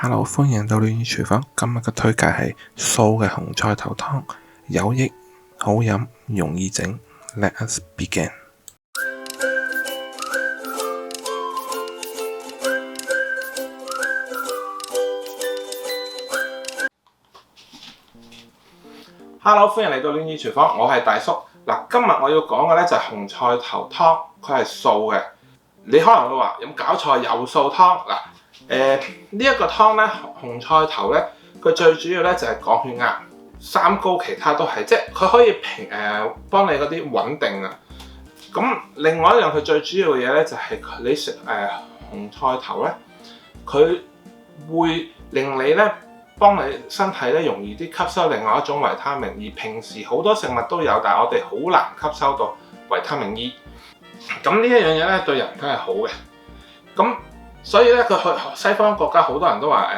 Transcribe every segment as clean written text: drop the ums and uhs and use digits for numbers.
Hello，歡迎到暖意廚房。今日嘅推介係素嘅紅菜頭湯，有益好飲，容易整。Let us begin。Hello，歡迎嚟到暖意廚房，我係大叔。嗱，今日我要講嘅咧就係紅菜頭湯，佢係素嘅。你可能會話有冇搞錯，有素湯嗱？呢一個湯咧，紅菜頭咧，佢最主要咧就係降血壓、三高，其他都係，即係佢可以幫你嗰啲穩定啊。咁另外一樣佢最主要嘅嘢咧，就係你食紅菜頭咧，佢會令你咧幫你身體咧容易啲吸收另外一種維他命，而平時好多食物都有，但係我哋好難吸收到維他命 E。咁呢一樣嘢咧對人體係好嘅。咁所以咧，佢去西方國家好多人都話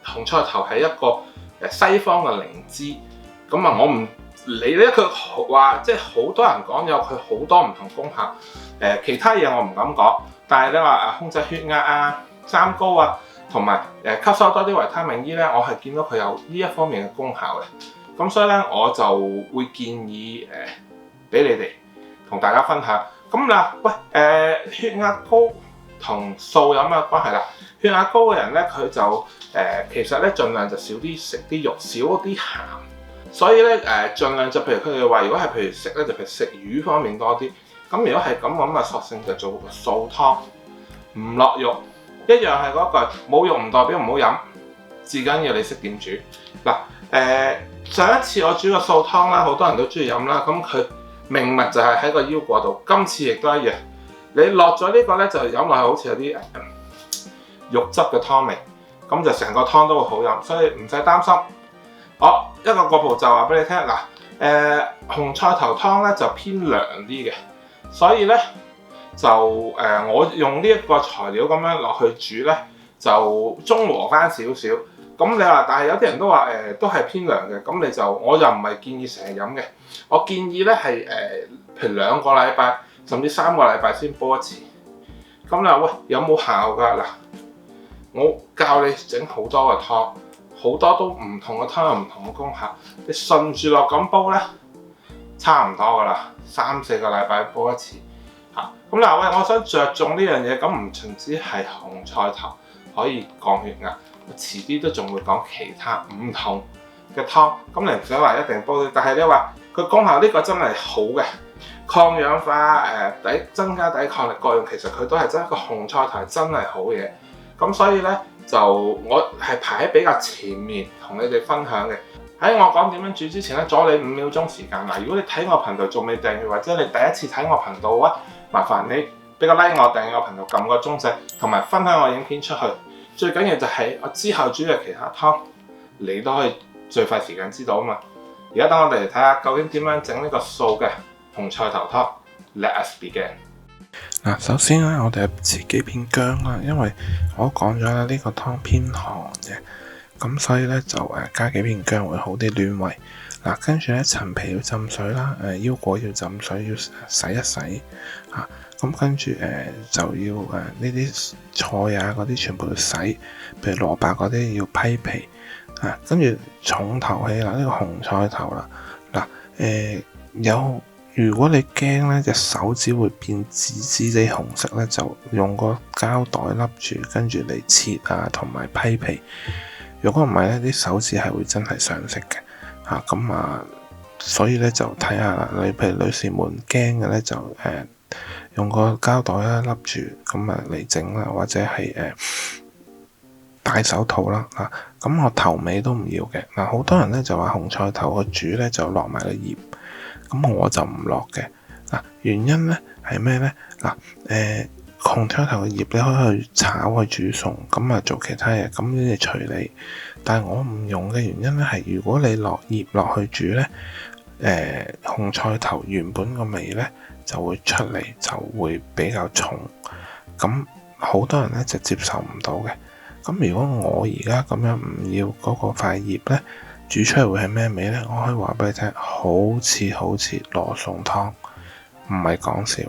紅菜頭係一個西方嘅靈芝。咁啊，我唔理咧，佢話即係好多人講有佢好多唔同功效。其他嘢我唔敢講，但係你話控制血壓啊、三高啊，同埋吸收多啲維他命 E 咧，我係見到佢有呢一方面嘅功效嘅。咁所以咧，我就會建議俾你哋同大家分享。咁嗱，喂，血壓高同素有咩關係啦？血壓高嘅人咧，佢就其實咧盡量就少啲食啲肉，少啲鹹。所以咧盡量就譬如佢哋話，如果係譬如食咧，就譬如食魚方面多啲。咁如果係咁啊，索性就做素湯，唔落肉，一樣係嗰句，冇肉唔代表唔好飲，至緊要你識點煮。嗱，上一次我煮個素湯啦，好多人都中意飲啦，咁佢命脈就係喺個腰果度，今次亦都一樣。你落咗呢個咧，就飲落去好似有啲肉汁嘅湯味，咁就成個湯都會好飲，所以唔使擔心。一個步驟話俾你聽嗱，紅菜頭湯咧就偏涼啲嘅，所以咧就我用呢一個材料咁樣落去煮咧，就中和翻少少。咁你話，但係有啲人都話都係偏涼嘅，咁我就唔係建議成日飲嘅，我建議咧係譬如2個禮拜甚至3個禮拜先煲一次。咁你話喂，有冇效㗎？嗱，我教你整好多個湯，好多都唔同嘅湯有唔同嘅功效，你順住落咁煲咧，差唔多㗎啦，3-4個禮拜煲一次嚇。咁嗱，喂，我想着重呢樣嘢，咁唔淨止係紅菜頭可以降血壓，遲啲都仲會講其他唔同嘅湯。咁你唔使話一定煲啲，但係你話佢功效呢個真係好嘅，抗氧化增加抵抗力作用，其實佢都係真係一個紅菜頭係真係好嘢。咁所以咧就我係排喺比較前面同你哋分享嘅。喺我講點樣煮之前咧，阻你5秒鐘時間。嗱，如果你睇我頻道仲未訂閱，或者你第一次睇我頻道嘅話，麻煩你俾個 like 我，訂閱我頻道，撳個鐘仔，同埋分享我影片出去。最緊要就係我之後煮嘅其他湯，你都可以最快時間知道啊嘛。而家等我哋嚟睇下究竟點樣整呢個素嘅紅菜頭湯。Let us begin。嗱，首先咧，我哋切幾片薑啦，因為我講咗啦，呢個湯偏寒嘅，咁所以咧就加幾片薑會好啲暖胃。嗱，跟住咧陳皮要浸水啦，腰果要浸水，要洗一洗嚇。咁跟住就要呢啲菜啊嗰啲全部要洗，譬如蘿蔔嗰啲要批皮啊。跟住重頭戲啦，呢個紅菜頭啦，嗱如果你驚咧隻手指會變紫紫地紅色咧，就用個膠袋笠住，跟住嚟切啊同埋批皮。如果唔係咧，啲手指係會真係上色嘅嚇。所以咧就睇下啦。你譬如女士們驚嘅咧，就用個膠袋笠住咁嚟整啦，或者係戴手套啦嚇。咁我頭尾都唔要嘅嗱。好多人咧就話紅菜頭個煮咧就落埋個葉。咁我就唔落嘅嗱，原因咧係咩咧？嗱，紅菜頭嘅葉你可以去炒去煮餸，咁做其他嘢，咁呢啲隨你。但係我唔用嘅原因咧係，如果你落葉落去煮咧，紅菜頭原本個味咧就會出嚟，就會比較重。咁好多人咧就接受唔到嘅。咁如果我而家咁樣唔要嗰個塊葉咧，煮出嚟會係咩味咧？我可以話俾你聽，好似羅宋湯，唔係講笑。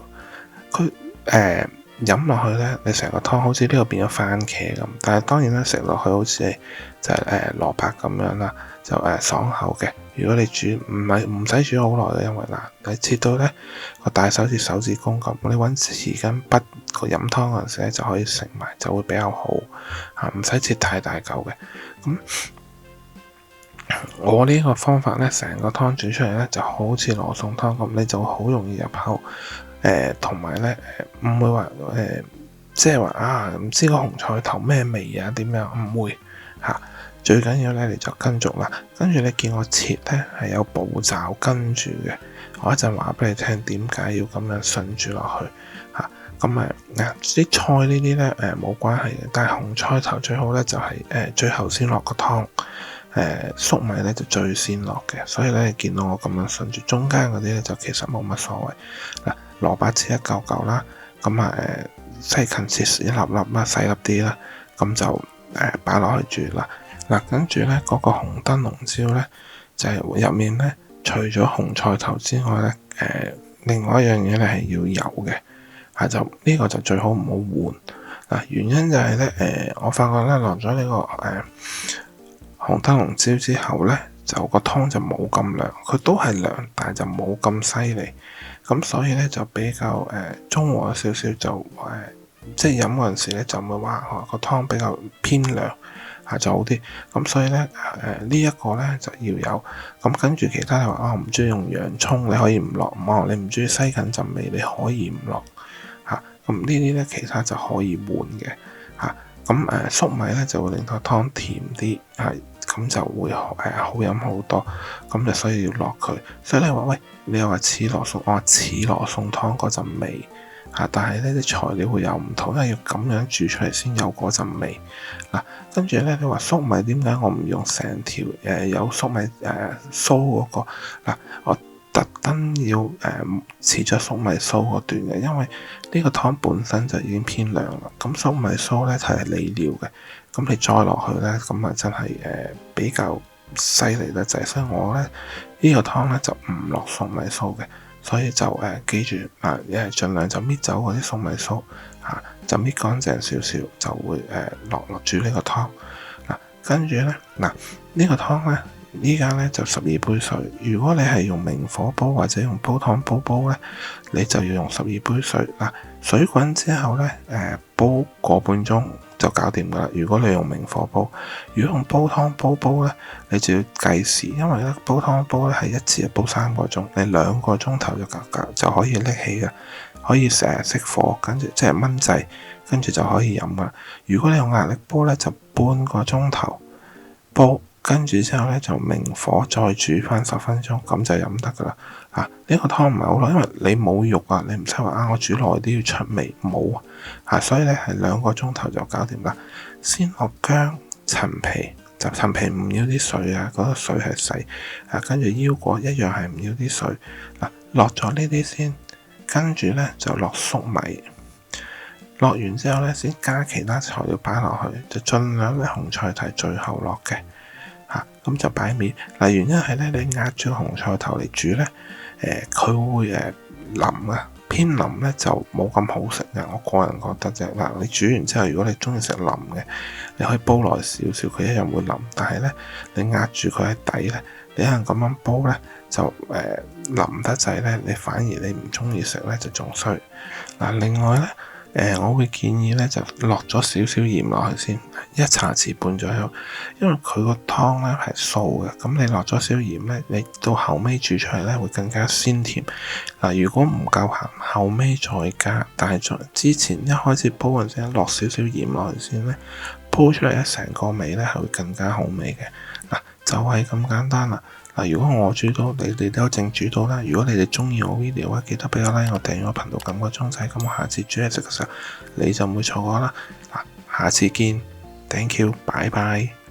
佢飲落去咧，你成個湯好似呢個變咗番茄咁，但係當然咧食落去好似就係蘿蔔咁樣啦，就爽口嘅。如果你煮唔使煮好耐嘅，因為嗱你切到咧個大手指手指公咁，你揾匙羹滗個飲湯嗰陣時咧就可以食埋，就會比較好嚇，唔使切太大嚿嘅。咁我呢個方法咧，成個湯煮出嚟咧就好似羅宋湯咁，你就好容易入口。同埋咧唔會話即係話啊唔知個紅菜頭咩味啊點樣，唔會嚇。最緊要咧你就跟足啦，跟住你見我切咧係有步驟跟住嘅，我一陣話俾你聽點解要咁樣順住落去嚇。咁啲菜呢啲咧冇關係嘅，但係紅菜頭最好咧就係最後先落個湯。粟米咧就最先落嘅，所以咧你見到我咁樣順住，中間嗰啲咧就其實冇乜所謂。嗱，蘿蔔切一嚿嚿啦，咁西芹切一粒粒啦，細粒啲啦，咁就擺落去煮啦。嗱，跟住咧嗰個紅燈籠椒咧，就係入面咧除咗紅菜頭之外咧，另外一樣嘢咧係要有嘅，就呢個就最好唔好換。嗱，原因就係咧我發覺咧落咗呢個紅燈籠椒之後咧，就個湯就冇咁涼，佢都係涼，但係就冇咁犀利，咁所以咧就比較中和少少，就即係飲嗰陣時咧就唔會話個湯比較偏涼就好啲。咁所以咧呢一個咧就要有。咁跟住其他你話唔中意用洋葱，你可以唔落。你唔中意西芹陣味，你可以唔落嚇。咁呢啲咧其他就可以換嘅嚇。咁粟米咧就會令到湯甜啲，咁就會好飲好多，咁就所以要落佢。所以你話喂，你又話似羅宋，我話似羅宋湯嗰陣味但係呢啲材料會有唔同，因為要咁樣煮出嚟先有嗰陣味。跟住咧你話粟米點解我唔用成條有粟米鬚嗰個我特登要切咗粟米鬚嗰段嘅，因為呢個湯本身就已經偏涼啦。咁粟米鬚咧係理料嘅，咁你再落去咧，咁真係比較犀利得滯。所以我咧呢個湯咧就唔落粟米鬚嘅，所以就記住盡量就搣走嗰啲粟米鬚就搣乾淨少少，就會落煮呢個湯。跟住咧呢個湯咧。依家咧就12杯水，如果你係用明火煲或者用煲湯煲咧，你就要用12杯水。水滾之後咧，煲個半鐘就搞掂噶啦。如果你用明火煲，如果用煲湯煲咧，你就要計時，因為咧煲湯煲咧係一次煲3個鐘，你2個鐘頭就可以拎起嘅，可以成日熄火，跟住即係炆製，跟住就可以飲噶啦。如果你用壓力煲咧，就半個鐘頭煲。跟住之後咧，就明火再煮翻10分鐘，咁就飲得噶啦。呢個湯唔係好耐，因為你冇肉你唔使話我煮耐啲要出味，冇所以咧係2個鐘頭就搞掂啦。先落薑、陳皮，就陳皮唔要啲水嗰個水係細跟住腰果一樣係唔要啲水落咗呢啲先，跟住咧就落粟米，落完之後咧先加其他材料擺落去，就盡量咧紅菜頭最後落嘅。咁就擺面。原因係咧，你壓住紅菜頭嚟煮咧，佢會腍偏腍咧就冇咁好食嘅。我個人覺得啫。你煮完之後，如果你中意食腍嘅，你可以煲耐少少，佢一樣會腍。但係咧，你壓住佢喺底咧，你一樣咁樣煲咧，就腍得滯咧，你反而你唔中意食咧就仲衰。另外咧。我會建議咧就落咗少少鹽落去先，1茶匙半左右，因為佢個湯咧係素嘅，咁你落咗少鹽咧，你到後尾煮出嚟咧會更加鮮甜。如果唔夠鹹，後尾再加，但係之前一開始煲嗰陣時落少少鹽落去先咧，煲出嚟咧成個味咧係會更加好味嘅。就係咁簡單啦。如果我煮到，你哋都正煮到啦。如果你哋中意我 video 記得俾個 like，我訂閱我頻道，撳個鐘仔，咁我下次煮嘢食嘅時候，你就唔會錯過啦。下次見 ，thank you，拜拜。